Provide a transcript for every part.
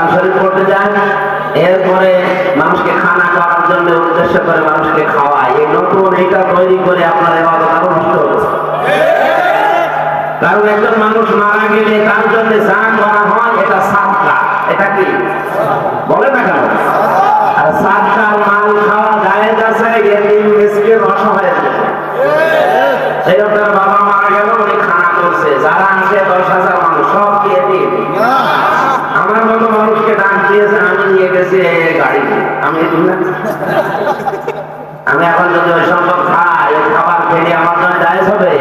কোরআন শরীফ পড়তে যায়, এরপরে মানুষকে খানা খাওয়ার জন্য উদ্দেশ্য করে মানুষকে খাওয়ায়। এই নতুন এটা তৈরি করে আপনার ইবাদত আরো নষ্ট হচ্ছে। কারণ একজন মানুষ মারা গেলে তার জন্য যা করা হয় এটা সাদকা। এটা কি বলে না কেন? আর সাদকার মাল খাওয়া জায়েজ আছে এতিম মিসকিন অসহায়ের জন্য। এই আপনার বাবা মারা গেল, উনি খানা করছে, যারা আছে 10,000 মানুষ সব কি এতিম? আমার মতো মানুষকে ডাক দিয়েছে, আমি নিয়ে গেছি গাড়ি, আমি এতিম না? আমি এখন যদি ওই সম্পদ খাই, ওই খাবার খেলে আমার জন্য জায়েজ হবে?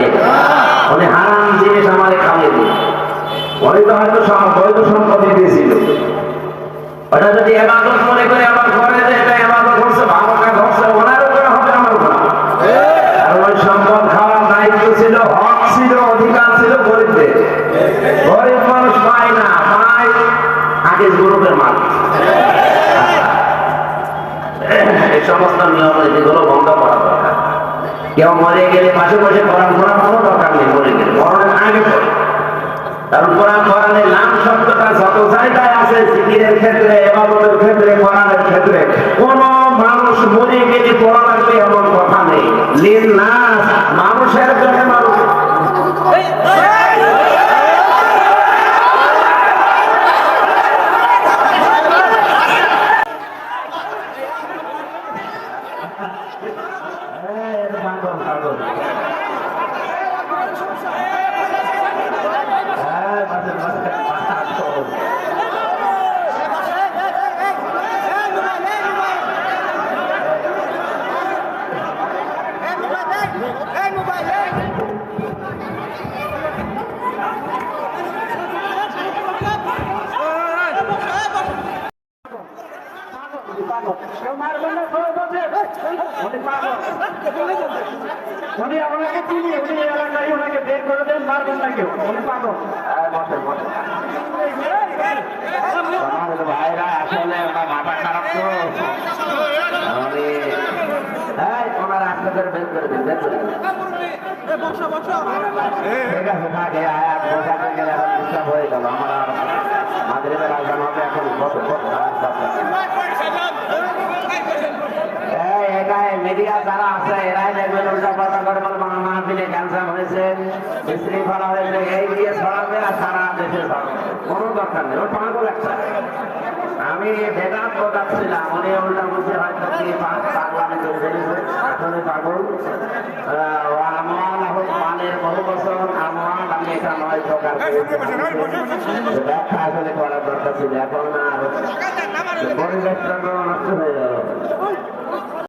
উনি হারাম জিনিস আমারে খাইয়ে দিন। উনি তো হয়তো বৈধ সম্পত্তি দিয়েছিল, ওটা যদি ইবাদত মনে করে আবার করে যে এটা ইবাদত হচ্ছে, ভালো কাজ হচ্ছে, ওনার উপরে হবে, আমার উপরে। আর ওই সম্পদ খাওয়ার দায়িত্ব ছিল, হক ছিল, অধিকার ছিল গরিবদের। গরিব মানুষ পায় না, পায় আগে গ্রুপের মানুষ। এই সমস্ত নিয়ম নীতিগুলো বন্ধ করা দরকার। কেউ মরে গেলে পাশে বসে কোরআন পড়ার কোনো দরকার নেই, মরে গেলে মরণের আগে পড়ে। কারণ কোরআনের নাম শব্দটা যত জায়গায় আছে, জিকিরের ক্ষেত্রে, ইবাদতের ক্ষেত্রে, কোরআনের ক্ষেত্রে, কোন মানুষ মরে গেলে পড়া লাগবে এমন কথা নেই। লিন্নাস, মানুষের জন্য মানুষ। উনি আপনাকে চিনি, উনি এলাকায় ওনাকে বের করে দেন, মারবেন না কেউ, উনি পাগল। ভাইরা আসলে ওনার মাথা খারাপ তো, ওনার আস্তে করে বের করে দিন, বের করে দিন। ঠিক আছে, থাকে আয়াত বোঝাতে গেলে এখন ডিস্টার্ব হয়ে গেল। আমার মাগরিবের আজান হবে এখন। মিডিয়া যারা আছে এরাই দেখবেন উল্টা পাল্টা করে বলে মাহফিলে ক্যান্সার হয়েছে, বিশৃঙ্খলা হয়েছে, এই দিয়ে ছড়াবে আর সারা দেশে ছড়াবে। কোনো দরকার নেই, ওর পাগল একটা। আমি বেদাত বোঝাচ্ছিলাম, উনি উল্টা বুঝে হয়তো কি পাগলামি করে ফেলেছে, আসলে পাগল। মানের বহু বছর আমার আমি এটা নয় প্রকার ব্যাখ্যা আসলে করার দরকার ছিল। এখন আর পরিবেশটা নষ্ট হয়ে যাবে।